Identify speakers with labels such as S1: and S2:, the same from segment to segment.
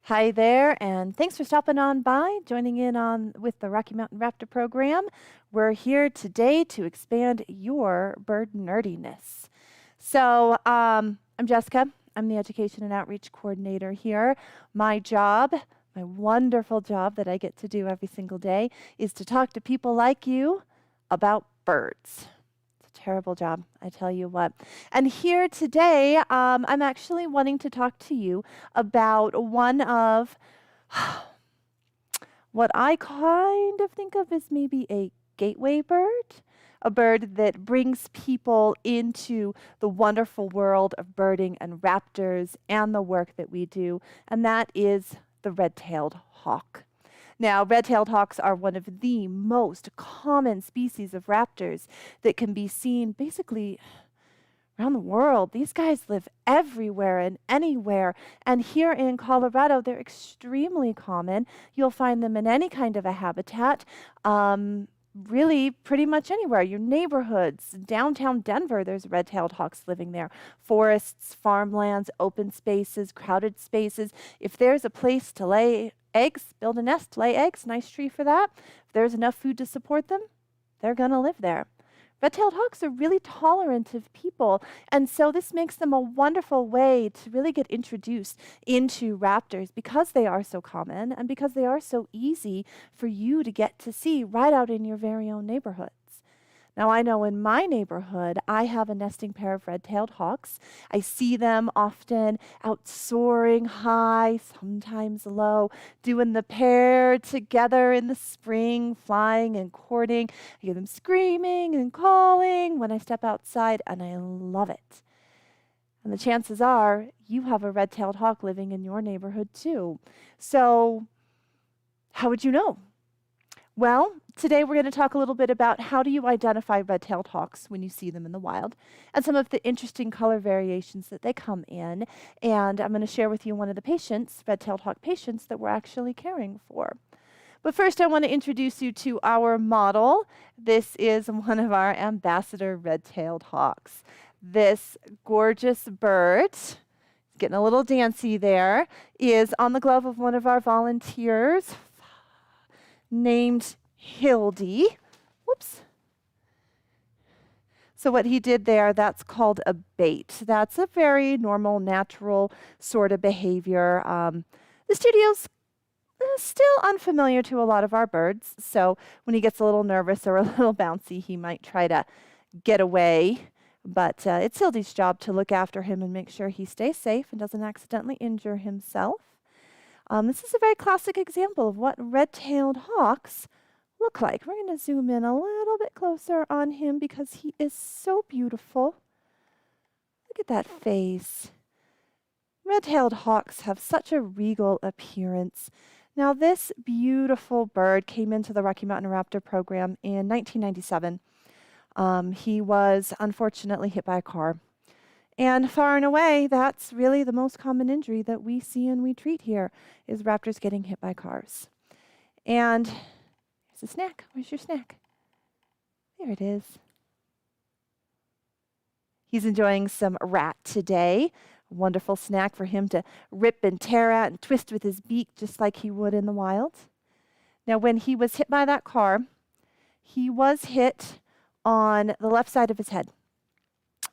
S1: Hi there, and thanks for stopping on by, joining in on with the Rocky Mountain Raptor program. We're here today to expand your bird nerdiness. I'm Jessica. I'm the Education and Outreach Coordinator here. My job, my wonderful job that I get to do every single day, is to talk to people like you about birds. Terrible job, I tell you what. And here today, I'm actually wanting to talk to you about one of what I kind of think of as maybe a gateway bird, a bird that brings people into the wonderful world of birding and raptors and the work that we do, and that is the red-tailed hawk. Now, red-tailed hawks are one of the most common species of raptors that can be seen basically around the world. These guys live everywhere and anywhere. And here in Colorado, they're extremely common. You'll find them in any kind of a habitat, really pretty much anywhere. Your neighborhoods, downtown Denver, there's red-tailed hawks living there. Forests, farmlands, open spaces, crowded spaces. If there's a place to lay eggs, build a nest, lay eggs, nice tree for that. If there's enough food to support them, they're going to live there. Red-tailed hawks are really tolerant of people, and so this makes them a wonderful way to really get introduced into raptors because they are so common and because they are so easy for you to get to see right out in your very own neighborhoods. Now, I know in my neighborhood, I have a nesting pair of red-tailed hawks. I see them often out soaring high, sometimes low, doing the pair together in the spring, flying and courting. I hear them screaming and calling when I step outside, and I love it. And the chances are you have a red-tailed hawk living in your neighborhood too. So how would you know? Well, today we're going to talk a little bit about how do you identify red-tailed hawks when you see them in the wild and some of the interesting color variations that they come in. And I'm going to share with you one of the patients, red-tailed hawk patients, that we're actually caring for. But first I want to introduce you to our model. This is one of our ambassador red-tailed hawks. This gorgeous bird, getting a little dancy there, is on the glove of one of our volunteers, named Hildy. Whoops. So what he did there, that's called a bait. That's a very normal, natural sort of behavior. The studio's still unfamiliar to a lot of our birds, so when he gets a little nervous or a little bouncy, he might try to get away. But it's Hildy's job to look after him and make sure he stays safe and doesn't accidentally injure himself. This is a very classic example of what red-tailed hawks look like. We're going to zoom in a little bit closer on him because he is so beautiful. Look at that face. Red-tailed hawks have such a regal appearance. Now, this beautiful bird came into the Rocky Mountain Raptor program in 1997. He was unfortunately hit by a car. And far and away, that's really the most common injury that we see and we treat here, is raptors getting hit by cars. And here's a snack. Where's your snack? There it is. He's enjoying some rat today. A wonderful snack for him to rip and tear at and twist with his beak just like he would in the wild. Now, when he was hit by that car, he was hit on the left side of his head.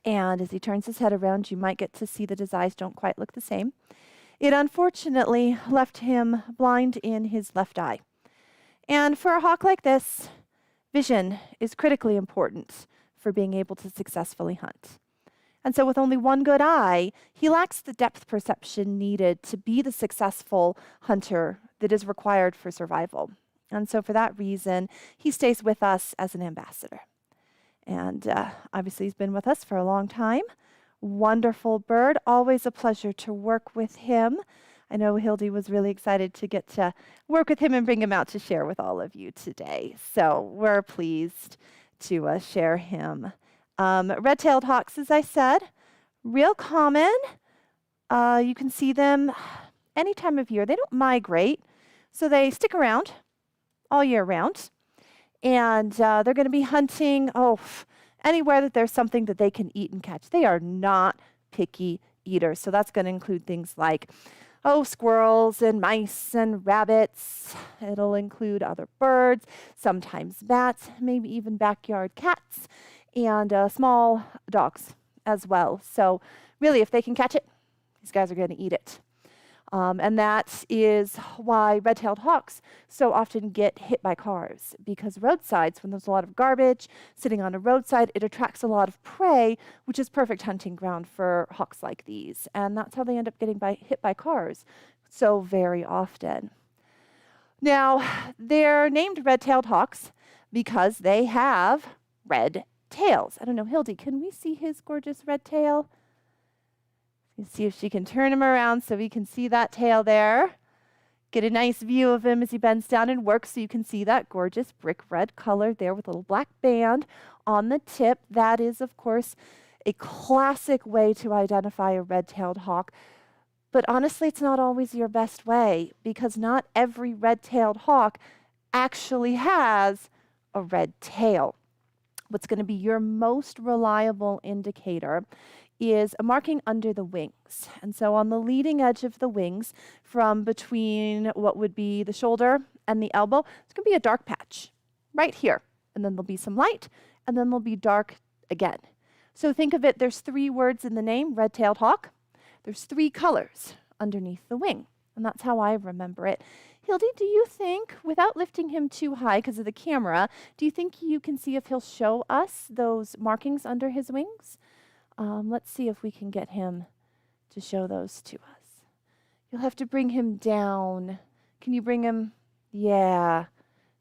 S1: And as he turns his head around, you might get to see that his eyes don't quite look the same. It unfortunately left him blind in his left eye. And for a hawk like this, vision is critically important for being able to successfully hunt. And so with only one good eye, he lacks the depth perception needed to be the successful hunter that is required for survival. And so for that reason, he stays with us as an ambassador. And obviously he's been with us for a long time. Wonderful bird, always a pleasure to work with him. I know Hildy was really excited to get to work with him and bring him out to share with all of you today. So we're pleased to share him. Red-tailed hawks, as I said, real common. You can see them any time of year. They don't migrate, so they stick around all year round. And they're going to be hunting, anywhere that there's something that they can eat and catch. They are not picky eaters. So that's going to include things like Oh, squirrels and mice and rabbits. It'll include other birds, sometimes bats, maybe even backyard cats, and small dogs as well. So really, if they can catch it, these guys are going to eat it. And that is why red-tailed hawks so often get hit by cars, because roadsides, when there's a lot of garbage sitting on a roadside, it attracts a lot of prey, which is perfect hunting ground for hawks like these. And that's how they end up getting hit by cars so very often. Now, they're named red-tailed hawks because they have red tails. I don't know, Hildy, can we see his gorgeous red tail? See if she can turn him around so we can see that tail there. Get a nice view of him as he bends down and works so you can see that gorgeous brick red color there with a little black band on the tip. That is, of course, a classic way to identify a red-tailed hawk. But honestly, it's not always your best way, because not every red-tailed hawk actually has a red tail. What's going to be your most reliable indicator is a marking under the wings. And so on the leading edge of the wings, from between what would be the shoulder and the elbow, it's going to be a dark patch right here. And then there'll be some light, and then there'll be dark again. So think of it, there's 3 words in the name, red-tailed hawk. There's 3 colors underneath the wing, and that's how I remember it. Hildy, do you think, without lifting him too high because of the camera, do you think you can see if he'll show us those markings under his wings? Let's see if we can get him to show those to us. You'll have to bring him down. Can you bring him? Yeah,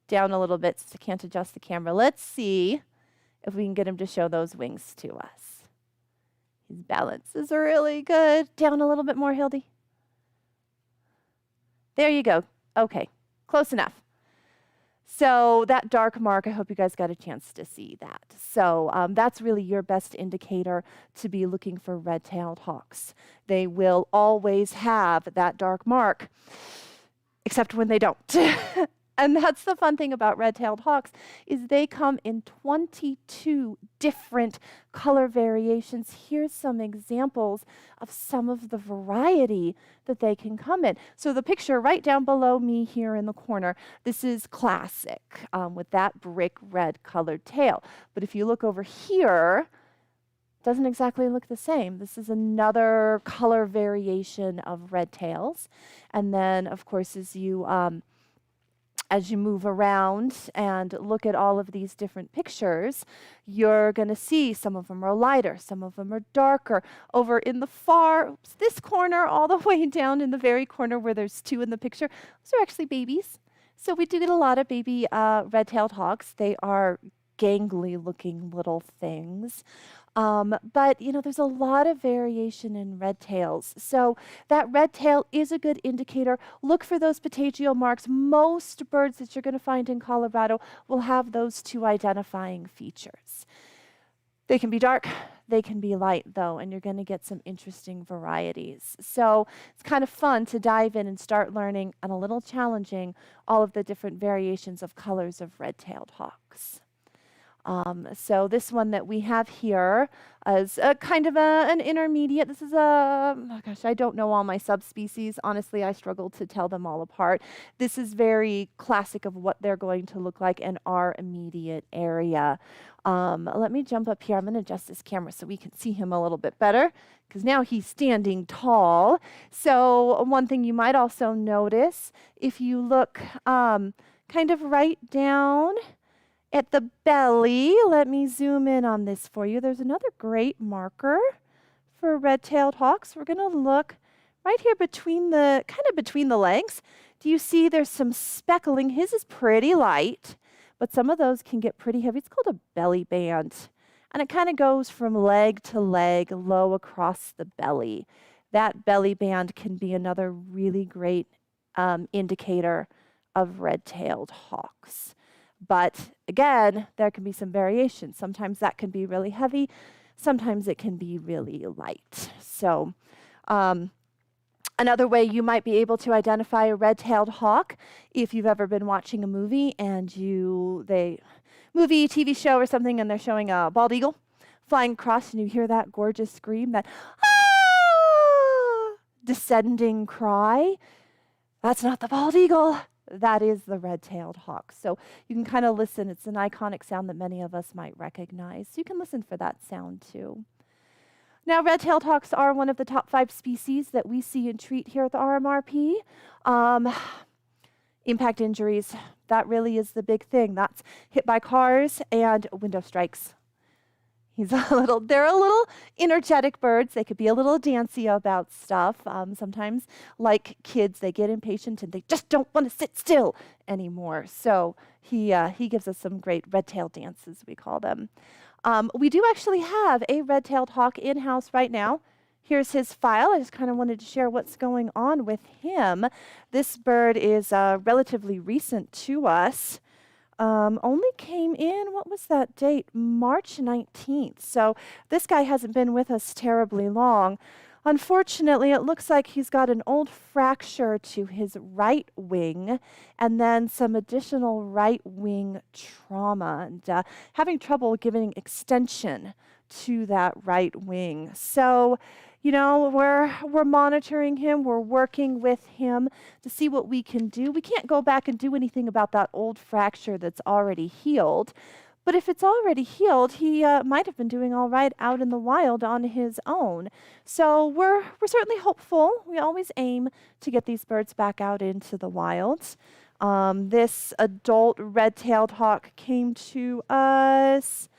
S1: down a little bit so I can't adjust the camera. Let's see if we can get him to show those wings to us. His balance is really good. Down a little bit more, Hildy. There you go. Okay, close enough. So that dark mark, I hope you guys got a chance to see that. So that's really your best indicator to be looking for red-tailed hawks. They will always have that dark mark, except when they don't. And that's the fun thing about red-tailed hawks, is they come in 22 different color variations. Here's some examples of some of the variety that they can come in. So the picture right down below me here in the corner, this is classic with that brick red colored tail. But if you look over here, it doesn't exactly look the same. This is another color variation of red tails. And then, of course, as you move around and look at all of these different pictures, you're going to see some of them are lighter, some of them are darker. Over in the this corner, all the way down in the very corner where there's 2 in the picture, those are actually babies. So we do get a lot of baby red-tailed hawks. They are gangly looking little things. But, you know, there's a lot of variation in red tails. So that red tail is a good indicator. Look for those patagial marks. Most birds that you're going to find in Colorado will have those 2 identifying features. They can be dark, they can be light though, and you're going to get some interesting varieties. So it's kind of fun to dive in and start learning, and a little challenging, all of the different variations of colors of red-tailed hawks. So this one that we have here is a kind of an intermediate. This is oh gosh, I don't know all my subspecies. Honestly, I struggle to tell them all apart. This is very classic of what they're going to look like in our immediate area. Let me jump up here. I'm going to adjust this camera so we can see him a little bit better, because now he's standing tall. So one thing you might also notice, if you look kind of right down at the belly, let me zoom in on this for you. There's another great marker for red-tailed hawks. We're going to look right here between the legs. Do you see there's some speckling? His is pretty light, but some of those can get pretty heavy. It's called a belly band, and it kind of goes from leg to leg, low across the belly. That belly band can be another really great indicator of red-tailed hawks. But again, there can be some variation. Sometimes that can be really heavy. Sometimes it can be really light. So another way you might be able to identify a red-tailed hawk, if you've ever been watching a movie and TV show or something, and they're showing a bald eagle flying across, and you hear that gorgeous scream, that descending cry, that's not the bald eagle. That is the red-tailed hawk. So you can kind of listen. It's an iconic sound that many of us might recognize. So you can listen for that sound too. Now, red-tailed hawks are one of the top 5 species that we see and treat here at the RMRP. Impact injuries, that really is the big thing. That's hit by cars and window strikes. They're a little energetic birds. They could be a little dancy about stuff. Sometimes, like kids, they get impatient and they just don't want to sit still anymore. So he gives us some great red-tailed dances, we call them. We do actually have a red-tailed hawk in-house right now. Here's his file. I just kind of wanted to share what's going on with him. This bird is relatively recent to us. Only came in, what was that date? March 19th. So this guy hasn't been with us terribly long. Unfortunately, it looks like he's got an old fracture to his right wing and then some additional right wing trauma and having trouble giving extension to that right wing. So, you know, we're monitoring him. We're working with him to see what we can do. We can't go back and do anything about that old fracture that's already healed. But if it's already healed, he might have been doing all right out in the wild on his own. So we're certainly hopeful. We always aim to get these birds back out into the wild. This adult red-tailed hawk came to us.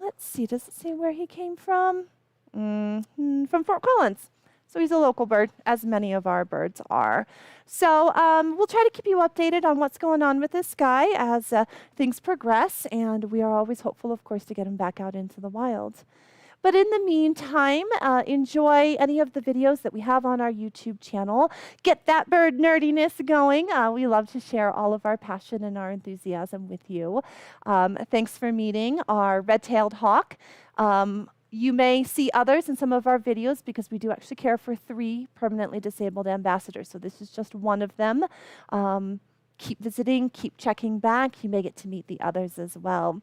S1: Let's see, does it say where he came from? From Fort Collins. So he's a local bird, as many of our birds are. So we'll try to keep you updated on what's going on with this guy as things progress, and we are always hopeful, of course, to get him back out into the wild. But in the meantime, enjoy any of the videos that we have on our YouTube channel. Get that bird nerdiness going. We love to share all of our passion and our enthusiasm with you. Thanks for meeting our red-tailed hawk. You may see others in some of our videos because we do actually care for 3 permanently disabled ambassadors. So this is just one of them. Keep visiting, keep checking back. You may get to meet the others as well.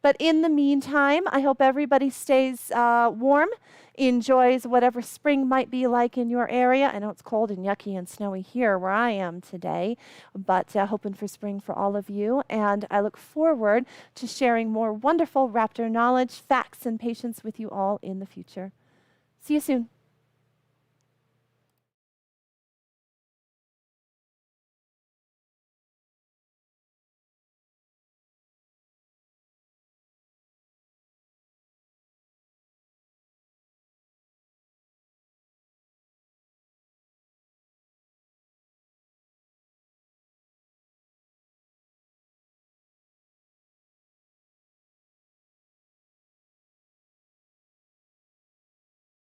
S1: But in the meantime, I hope everybody stays warm, enjoys whatever spring might be like in your area. I know it's cold and yucky and snowy here where I am today, but hoping for spring for all of you. And I look forward to sharing more wonderful raptor knowledge, facts, and patience with you all in the future. See you soon.